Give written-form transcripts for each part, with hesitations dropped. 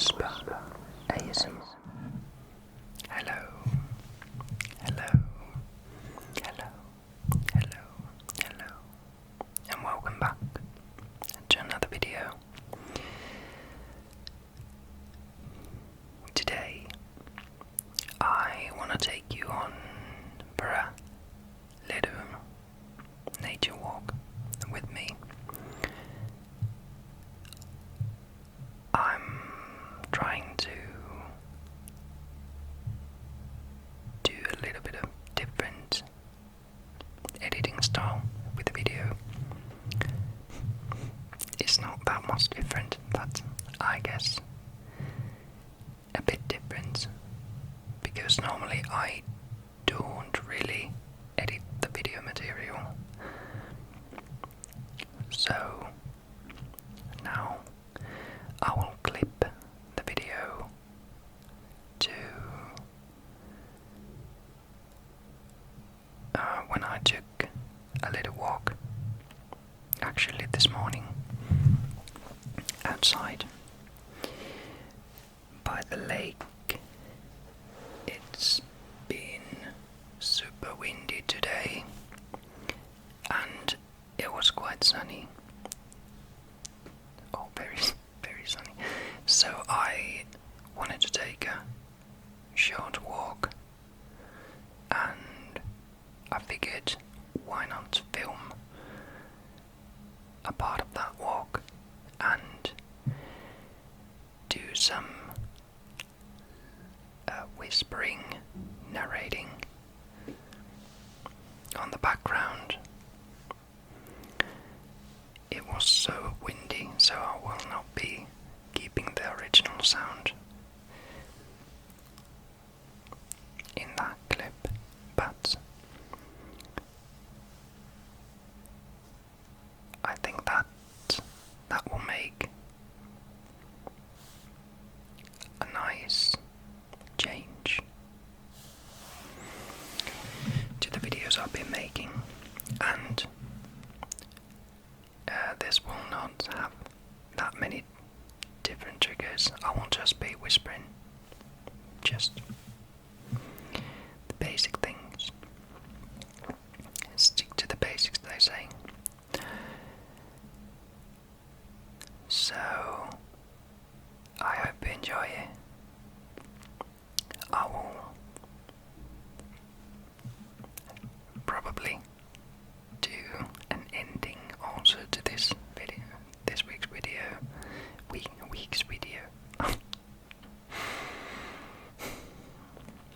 Whisper ASMR. Hello, hello, hello, hello, hello, and welcome back to another video. Today, I want to take you on for a little nature walk with me. I'm trying to do a little bit of different editing style with the video. It's not that much different, but I guess a bit different, because normally I don't really edit the video material. So now I will clip the video to when I took a little walk, actually this morning, outside by the lake. It's been super windy today and it was quite sunny. Oh, very sunny. So I wanted to take a short walk, and I figured, why not film a part of that walk and do some whispering, narrating on the background. It was so windy, so I will not be keeping the original sound in that clip, but I think that will make a nice change to the videos I've been making, and this will not have that many different triggers. I won't just be whispering, just the basic things. Stick to the basics, they say. So I hope you enjoy it. I will probably do an ending also to this video, this week's video, week's video.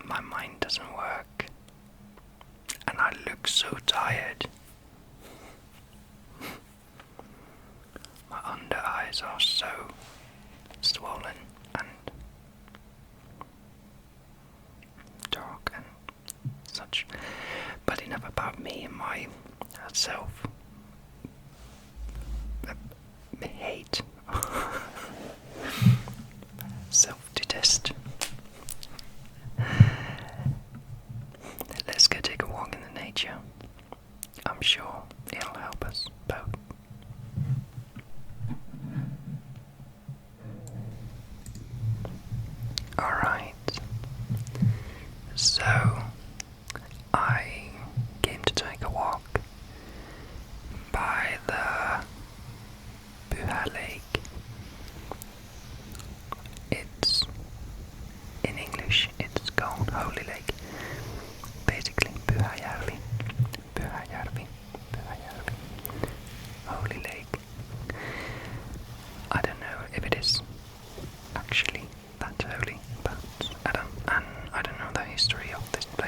My mind doesn't work, and I look so tired. My under eyes are so swollen and dark and such. But enough about me and my self hate, self-detest. Let's go take a walk in the nature. I'm sure it'll help us both. Alright, so I came to take a walk by the Pyhä Lake. It's, in English, it's called Holy Lake. Basically, Pyhäjärvi, Holy Lake. I don't know if it is actually that holy, but I don't know the history of this place.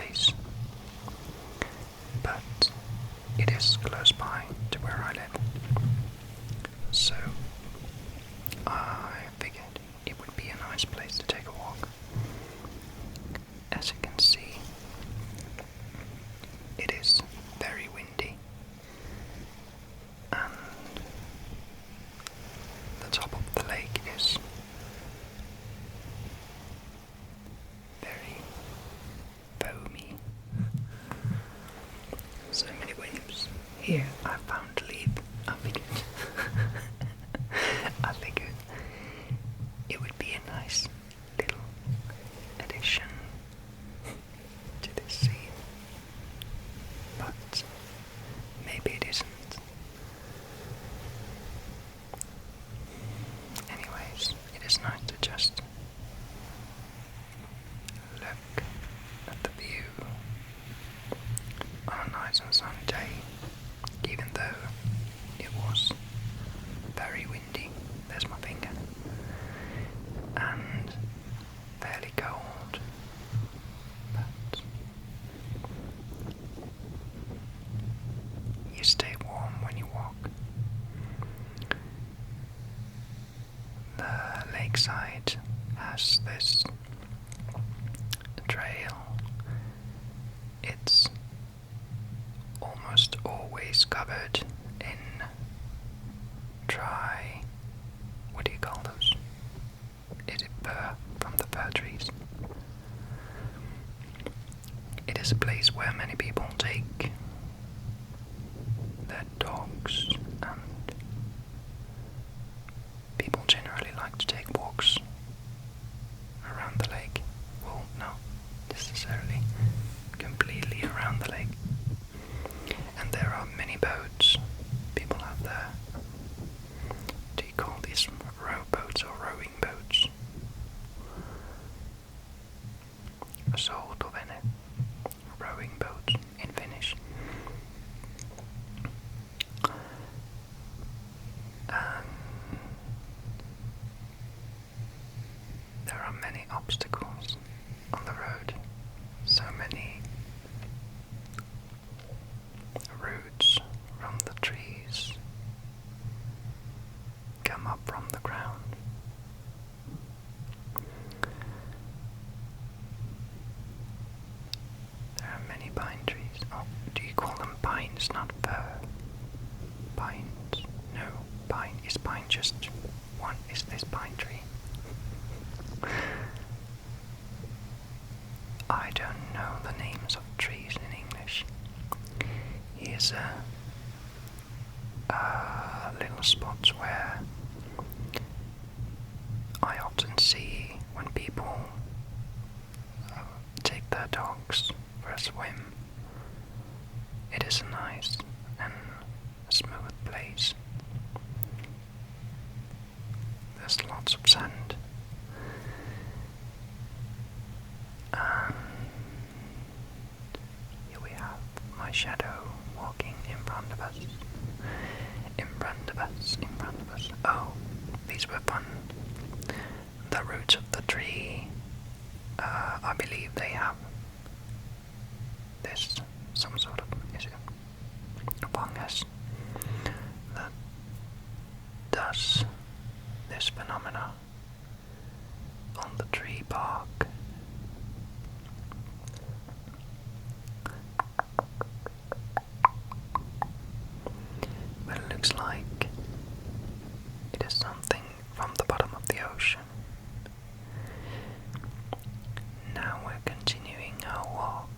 is nice to just look at the view on a nice and sunny day, even though it was very windy. There's my finger. And fairly cold, but you stay warm when you walk. The lakeside has this trail. It's almost always covered in dry, what do you call those? Is it fir from the fir trees? It is a place where many people take their dogs, and people generally like to take walks around the lake. Well, not necessarily completely around the lake. And there are many boats. People out there. Do you call these rowboats or rowing boats? Soutuvene, rowing boats in Finnish. And there are many obstacles on the road. So many roots from the trees come up from the ground. There are many pine trees. Oh, do you call them pines, not fir? Pines. No, pine. Is pine just one? Is this pine tree? I don't know the names of trees in English. Here's little spots where I often see when people take their dogs for a swim. It is a nice and smooth place. There's lots of sand. And here we have my shadow walking in front of us. In front of us, in front of us. Oh, these were fun. The roots of the tree, I believe they have this, some sort of, is it a fungus that does this phenomena on the tree bark. But it looks like it is something from the bottom of the ocean. Now we're continuing our walk.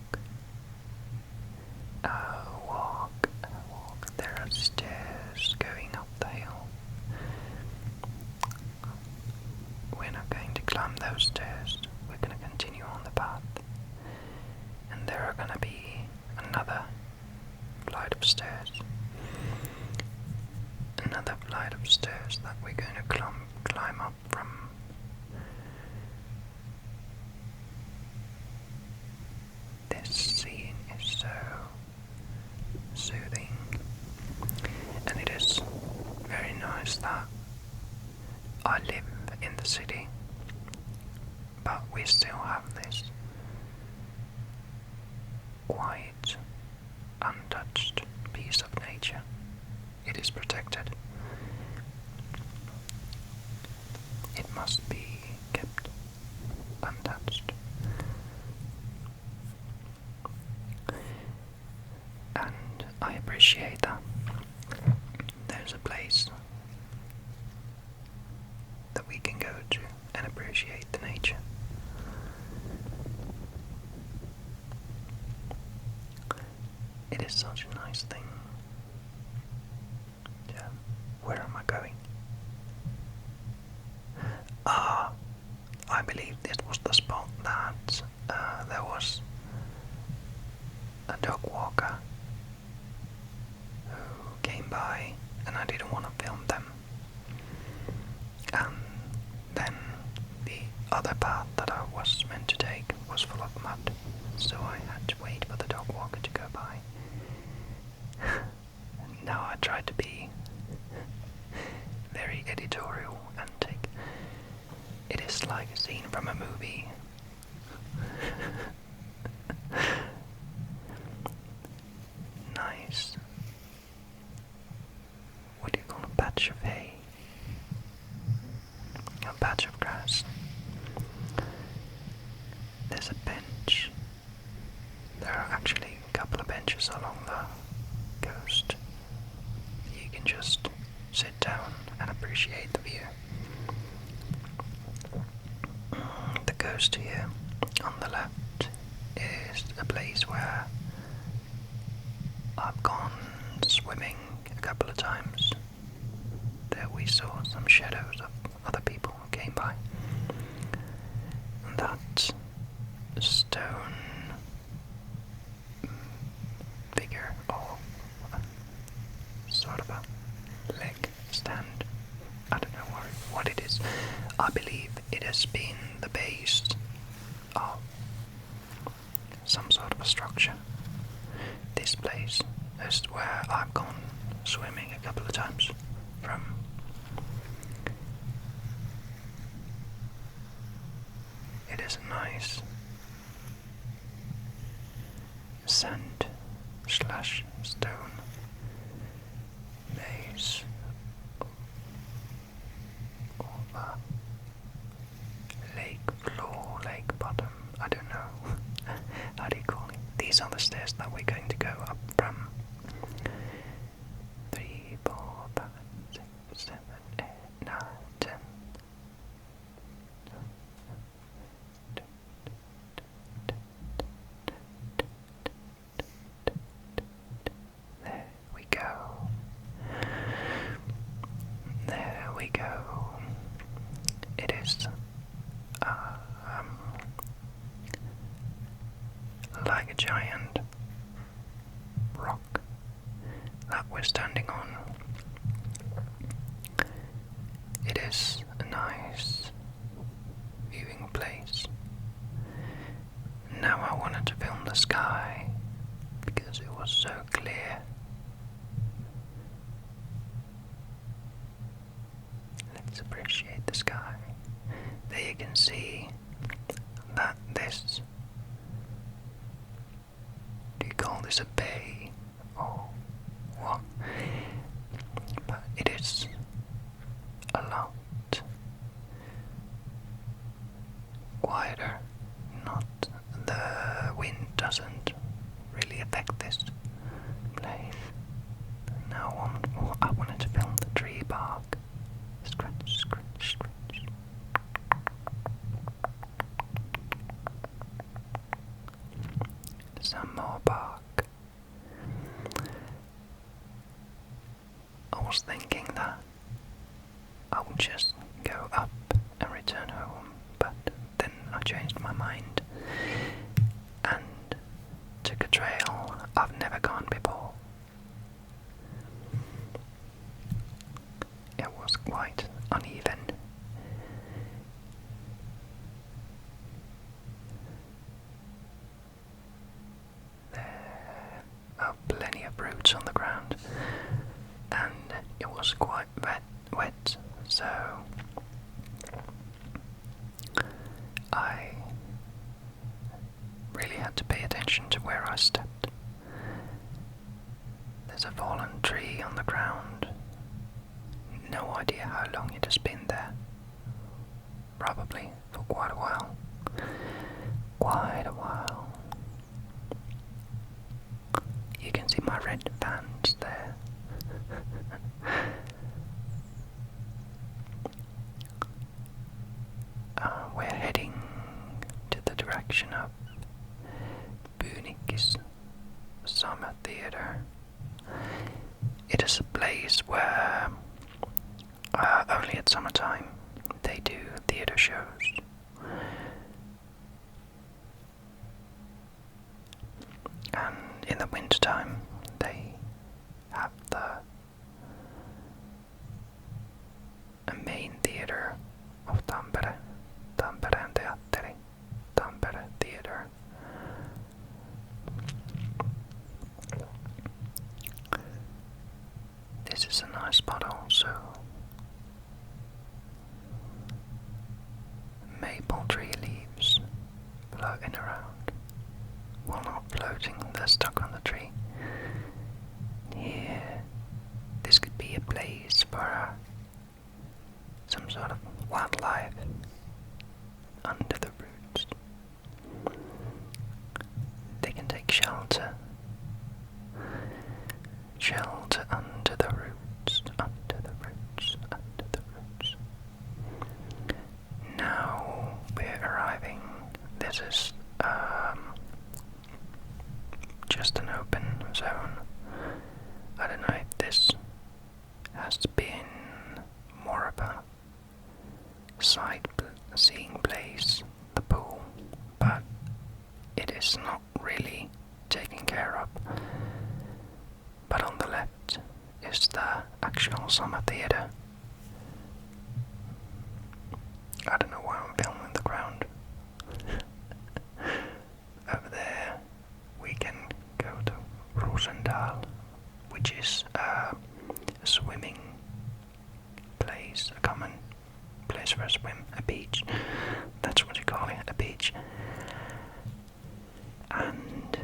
There are stairs going up the hill. We're not going to climb those stairs. We're going to continue on the path. And there are going to be another flight of stairs. Another flight of stairs that we're going to climb up from. This scene is so soothing, and it is very nice that I live in the city, but we still have this quiet, untouched piece of nature. It is protected. It must be kept untouched. And I appreciate that. There's a place that we can go to and appreciate the nature. It is such a nice thing. Yeah. Where am I going? I believe this was the spot that there was a dog walker who came by, and I didn't want to film them. And then other path that I was meant to take was full of mud, so I had to wait for the dog walker to go by. Now I try to be very editorial and take it is like a scene from a movie. Nice. What do you call a patch of hay? A patch of grass. There's a bench. There are actually a couple of benches along the coast. You can just sit down and appreciate the view. The coast here on the left is a place where I've gone swimming a couple of times. There we saw some shadows of other people who came by. That stone figure, or sort of a leg stand, I don't know what it is. I believe it has been the base of some sort of a structure. This place is where I've gone swimming a couple of times from. It is a nice sand slash stone base over lake floor, lake bottom, I don't know. How do you call it? These are the stairs that we're going to go up from. 3, 4, 5, 6, 7, 8, 9, 10. There we go. There we go. It is like a giant rock that we're standing on. It is a nice viewing place. Now I wanted to film the sky because it was so clear. Let's appreciate the sky. There you can see that this, do you call this a bay or what? But it is a lot quieter. Not the wind doesn't really affect this place. Now I wanted to film the tree bark. Scratch, scratch, scratch. Some more bark. I was thinking that I would just go up and return home, but then I changed my mind and took a trail I've never gone before. It was quite uneven. There are plenty of roots on the ground, and it was quite wet, so I really had to pay attention to where I stepped. There's a fallen tree on the ground. No idea how long it has been there. Probably for quite a while. Quite a while. You can see my red pants there. We're heading to the direction of Bunikis Summer Theatre. It is a place where only at summertime they do theatre shows. And in the wintertime they have the main theatre of Tampere maple tree leaves floating around. Well, not floating, they're stuck on the tree. Here, this could be a place for some sort of wildlife under the roots. They can take shelter. Shelter under the roots, under the roots, under the roots. Now we're arriving. This is just an open zone. I don't know if this has been more of a sightseeing place, the pool, but it is not really taken care of. But on the left is the actual summer theatre. I don't know why I'm filming the ground. Over there we can go to Rosendal, which is a swimming place, a common place for a swim, a beach. That's what you call it, a beach. And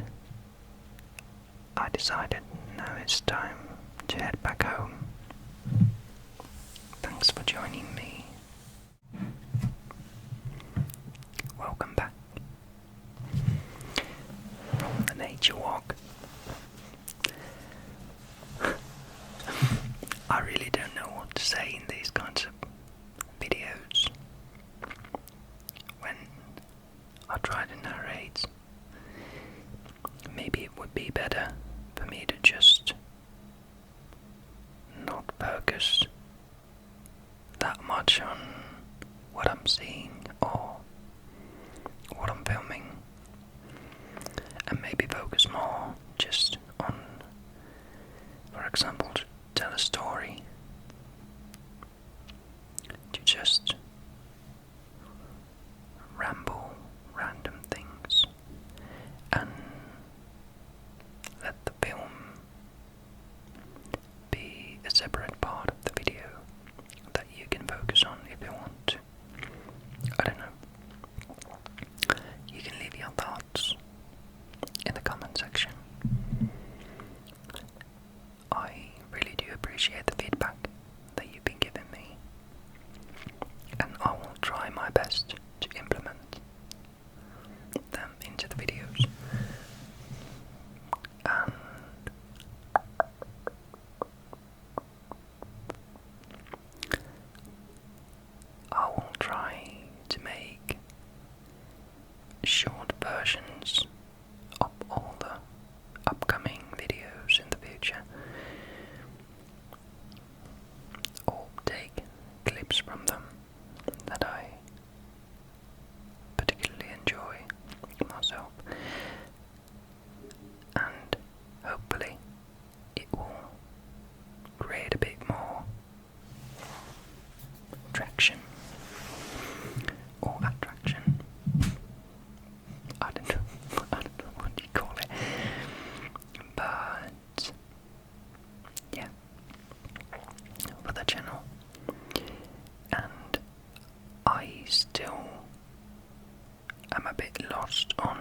I decided now it's time to head back home. Thanks for joining me. Welcome back from the nature walk. I really don't know what to say in these kinds of videos when I try to narrate. Maybe it would be better for me to just not focus that much on what I'm seeing or what I'm filming, and maybe focus more just on, for example, to tell a story, to just ramble random things and let the film be a separate part of the video that you can focus on if you want to. I don't know. You can leave your thoughts in the comment section. I really do appreciate the feedback that you've been giving me, and I will try my best to implement them into the videos. And I will try to make short versions of all the upcoming videos in the future, or take clips from them that I particularly enjoy myself, and hopefully it will create a bit more traction or attraction. I don't know what you call it, but yeah, for the channel. And I still am a bit lost on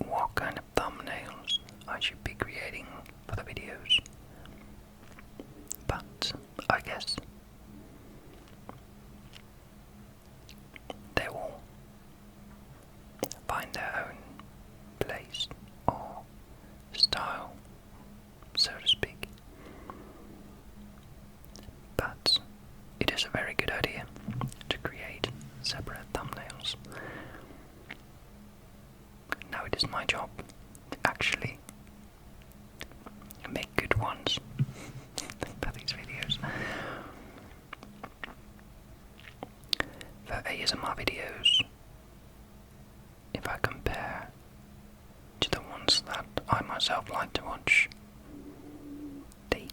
what kind of thumbnails I should be creating for the videos, but I guess they will find their own place or style, so to speak. But it is a very good idea to create separate thumbnails. Now it is my job to actually make good ones for these videos. For ASMR videos, if I compare to the ones that I myself like to watch, they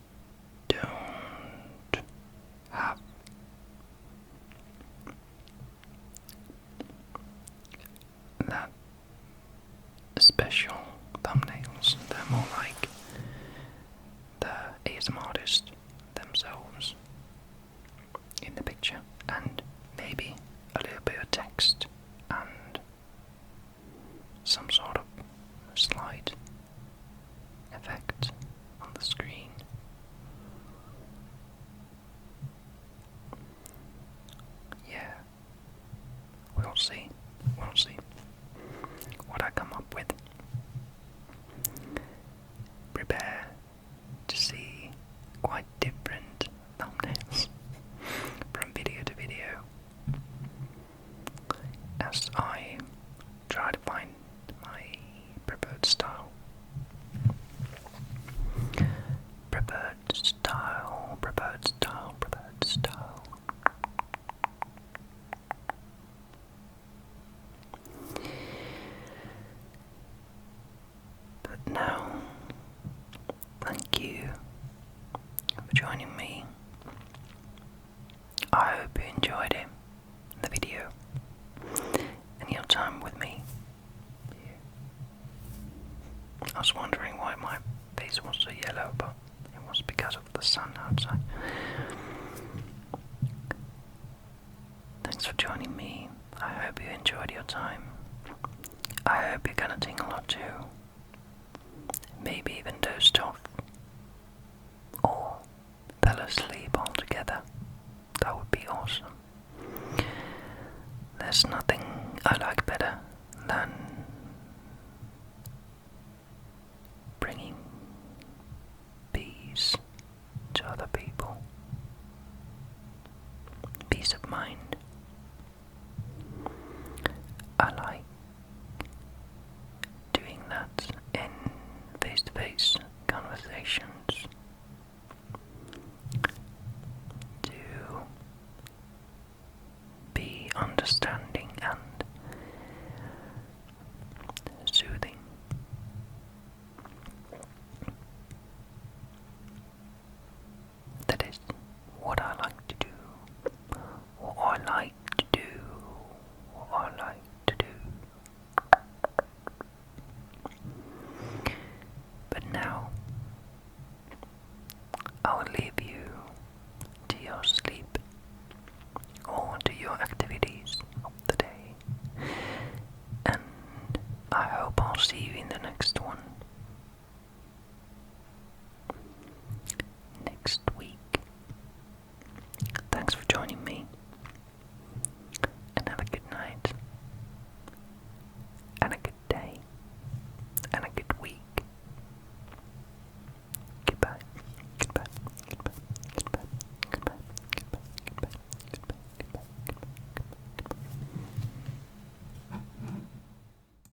don't have that special thumbnails. They're more like the ASMR artist themselves in the picture, and maybe a little bit of text text and some sort of slight effect on the screen. Yeah, we'll see. We'll see what I come up with. Prepare to see quite different thumbnails from video to video as I try to find my preferred style. Preferred style, preferred style, preferred style. But now, thank you for joining me. I hope you enjoyed it, the video, and your time with me. I was wondering why my face was so yellow, but it was because of the sun outside. Thanks for joining me. I hope you enjoyed your time. I hope you're gonna tingle or two. Maybe even dozed off. Or fell asleep altogether. That would be awesome. There's nothing I like better than bringing peace to other people. Peace of mind. I like doing that in face-to-face conversations to be understanding